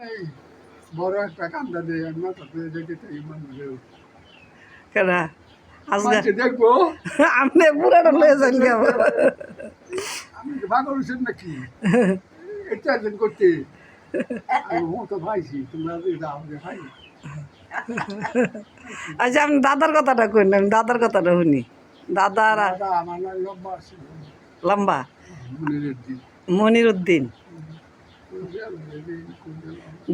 এই বড় একটা কান্দা দিয়ে মাথাতে দেখে তো ইমান কেডা আজগা মাঝে দেখবো আপনি পুরাটা লয়ে যান গে আমি তো ভাগর হচ্ছেন নাকি এটা একদিন করতে আমি মতো ভাইছি তোমরা আমাকে ভাই আচ্ছা আপনি দাদার কথাটা কইন আমি দাদার কথাটা শুনি দাদার দাদা আমার নাম লম্বা ছিল লম্বা মনিরের দিন মনির উদ্দিন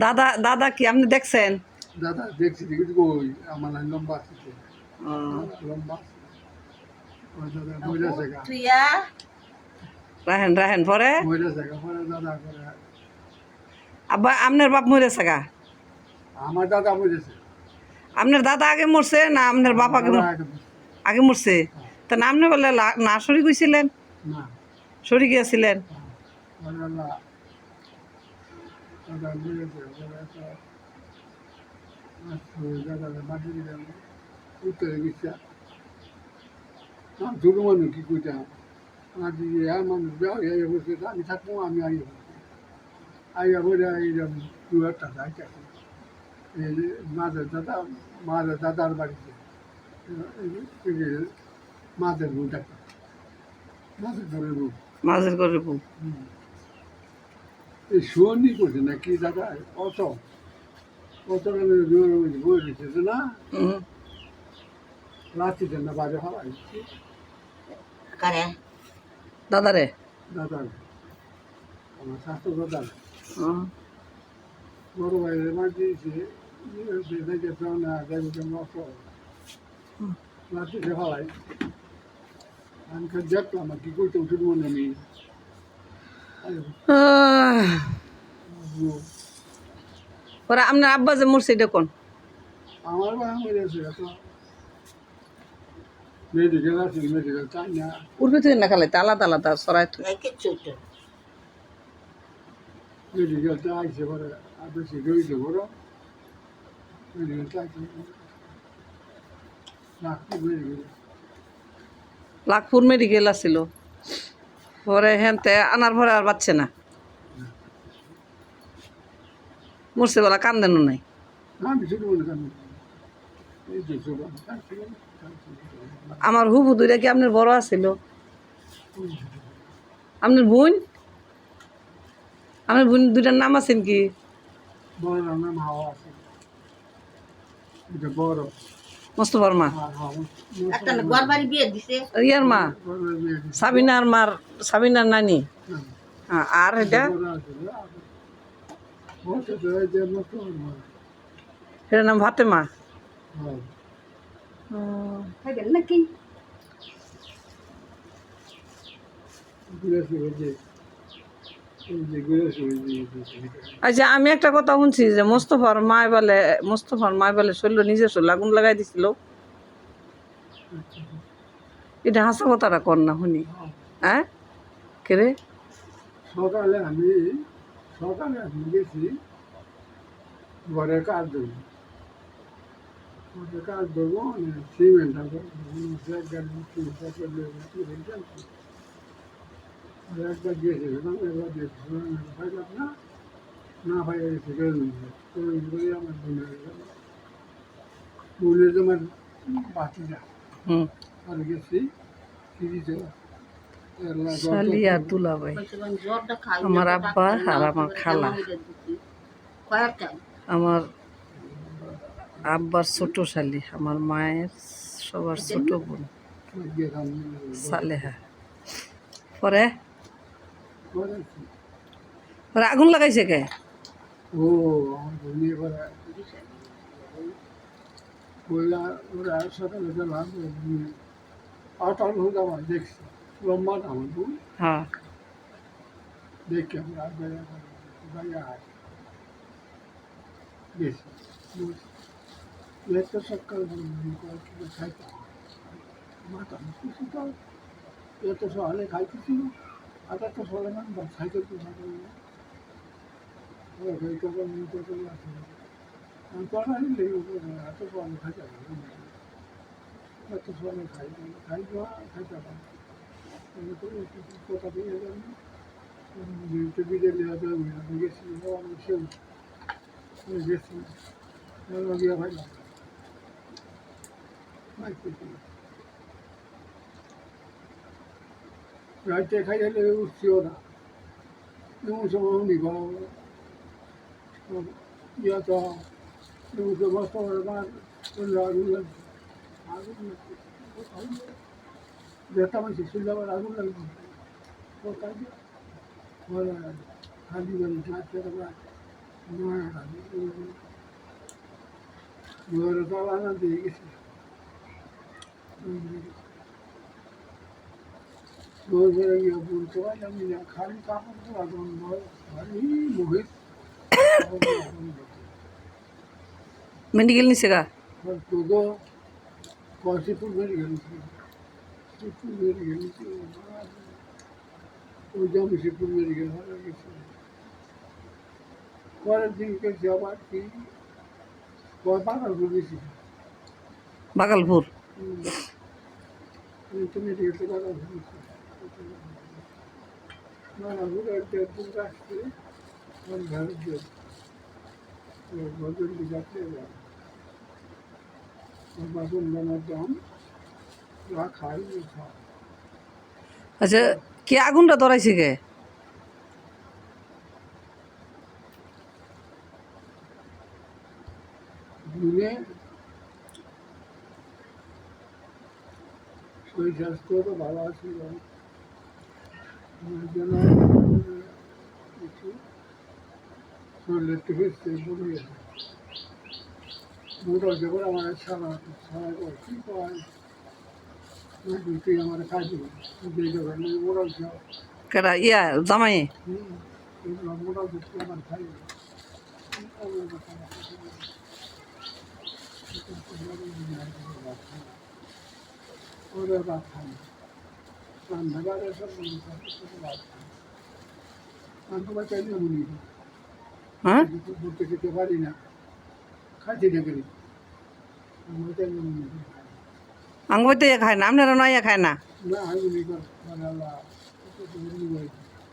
দাদা দাদা কি আপনি দেখছেন দাদা দেখছি দেখি কই আমার নাম লম্বা ছিল লম্বা ওই দাদা মহিলা জায়গা রাহেন রাহেন পরে মহিলা জায়গা পরে দাদা করে আব্বা আপনার বাপ মরেছে গা আমার দাদা মরেছে আপনার দাদা আগে মরছে না আপনার বাপ আগে আগে মরছে তা না আপনি বলে না সরি গেছিলেন না সরি গিয়েছিলেন দাদা মরেছে দাদা মাটি দিলাম উত্তরে গেছে ছোট মানুষ কি কইতাম মাটি দিয়ে মানুষ বেড়ে বসে আমি থাকবো আমি আইয়া আইয়া বলে এইরকম দু একটা যাইতেছি মাঝের দাদার বাড়িতে মাঝের বউ ডাক্তার মাঝের ঘরের বউ মাঝের করে বউ এই সুয়নি করছে না কি দাদা অত অত বই দিচ্ছে না রাত্রিতে না বাজে হওয়া দাদারে দাদার আমার স্বাস্থ্য দাদার বড় ভাইয়ের মার দিয়েছে দেখে না দেখে মত রাত্রিতে হওয়াই আমি দেখলাম কি করতে উঠে মনে নেই পরে আপনার আব্বা যে মরছে এটা কোন আমার বাবা মরেছে এত মেডিকেল আছে মেডিকেল চাই না উঠবে তুই না খালাইতে আলাদা আলাদা সরাই তুই মেডিকেল চাইছে পরে আর বেশি গেছে বড় মেডিকেল চাইছে নাগপুর মেডিকেল লাখপুর মেডিকেল আছিল পরে হেনতে আনার পরে আর বাচ্চে না মরছে বলা কান্দেনও নাই আমি শুধু মনে করেন এই যে আমার হুবু দুইটা কি আপনার বড় আছিল আপনার বোন আপনার বোন দুইটার নাম আছেন কি বড় নাম হাওয়া আছে এটা বড় মোস্তফার মা ইয়ার মা সাবিনার মার সাবিনার নানি আর এটা এটার নাম ফাতেমা নাকি আচ্ছা আমি একটা কথা শুনছি যে মোস্তফার মায় বলে শরীর নিজের শরীর আগুন লাগাই দিছিল এটা হাসা কথাটা কর না শুনি হ্যাঁ কে সকালে আমি গেছি ঘরে কাজ দেবো কাজ দেবো সিমেন্ট একবার গিয়েছিলাম একবার পাইলাম না না পাই আমার বোনের আমার বাতিটা আর গেছি শালি আর দুলাভাই আমার আব্বা আর আমার খালা আমার আব্বার ছোট শালি আমার মায়ের সবার ছোট বোন সালেহা পরে পরে আগুন লাগাইছে কে ও ওরা সকালে গেলাম আটাল হয়ে যাওয়া দেখছি লম্বা না আমার বোন হ্যাঁ দেখে আমরা বাইরে গেছি তো সকাল খাইতে মাথা কিছু তো এত সকালে খাইতেছিল আর এত সকালে না খাইতে তো সকালে আমি তরকারি লেগে এত সকালে খাইতে এত সকালে খাইতে কথা দিয়ে যাবেন বিদেশি গেছি আমি গেছি গিয়ে ভাইলাম রাইতে খাই গেলে উঠছিও না এমন সময় উনি ইয়া তো এমন সময় তোমার আমার আগুন লাগছে আগুন লাগছে যেতাম আমি শুনলে আমার আগুন লাগছে ও কাজে খালি বাড়ি যাচ্ছে ঘরে তো আনা দিয়ে গেছে ঘরে গিয়ে বলতে পারলাম না খালি কাপড় পরা গন্ধ খালি মুখে মেডিকেল নিছে গা তোকে কষিপুর মেডিকেল শিবপুর মেডিকেল ওই জমিশিবপুর মেডিকেল হয়ে গেছে পরের দিন গেছি আবার কি বাগালপুর গেছি বাগালপুর মেডিকেলতে বাগালপুর গেছি বাগালপুর এক দেড় দিন আসছে আমার ঘরের জন্য ভজন যাচ্ছে বাসন বানার দাম যা খাই খাওয়া আচ্ছা কে আগুনটা ধরাইছে কে দিনে শরীর স্বাস্থ্য তো ভালো ছিল জন্য কিছু শরীরের থেকে পড়ে গেছে মোটর যখন আমার সারা সারা কি কয় তুই আমার কাজে যে যখন মোটর কেডা ইয়া জামাই মোটর আমার খাই ওরা ভাত খাই রান্নাঘরে সব ভাত খাই আমি তোমার চাইলে উনি হ্যাঁ ঘুরতে খেতে পারি না খাইতে না করি আমি চাইলে উনি আঙ্গুইতে খায় না আপনারা নয়া খায় না না আমি উনি করে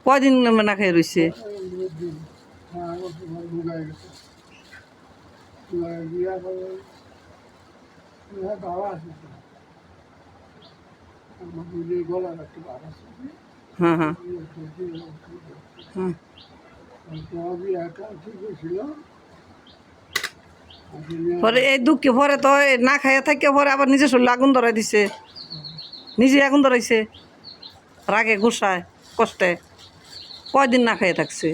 কয়দিন না খেয়ে রইছে হ্যাঁ লুগাই গেছে গিয়া বাবা আছে আমার নিজের গলার একটা বাবা আছে হ্যাঁ হ্যাঁ হ্যাঁ পরে এই দুঃখে পরে তো না খাইয়া থাকে পরে আবার নিজে শরীরে আগুন ধরাই দিছে নিজে আগুন ধরাইছে রাগে গুসায় কষ্টে কয়দিন না খাইয়া থাকছে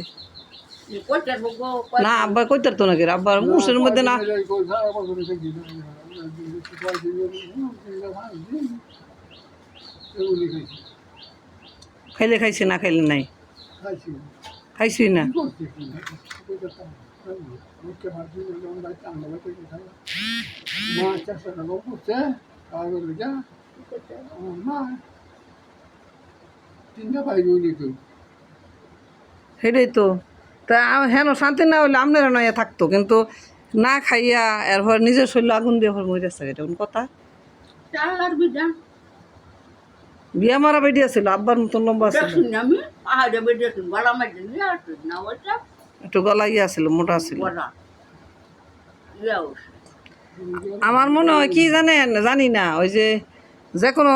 না আব্বা কইতার তো নাকি আব্বার মুসের মধ্যে না খাইলে খাইছে না খাইলে নাই খাইছি না সেটাই তো তা হেন শান্তি না হইলে আপনারা নয়া থাকতো কিন্তু না খাইয়া এরপর নিজের শরীর আগুন দিয়ে মরে যাচ্ছে এটা কোন কথা বিয়া মারা বেডি আছিল আব্বার মতন লম্বা ছিল একটু গলা ইয়ে আছিল মোটা ছিল আমার মনে হয় কি জানেন জানি না ওই যে যে কোনো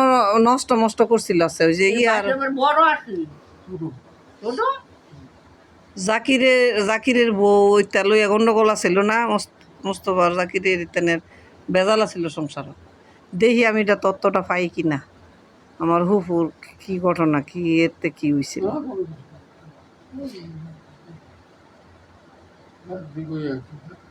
নষ্ট মষ্ট করছিল আছে ওই যে ইয়ার জাকিরের বউ ওইটা লইয়া গন্ডগোল আছিল না মোস্তফার জাকিরের ইতানের বেজাল আছিল সংসার দেখি আমি এটা তত্ত্বটা পাই কিনা আমার হুফুর কি ঘটনা কি এতে কি হয়েছিল হ্যাঁ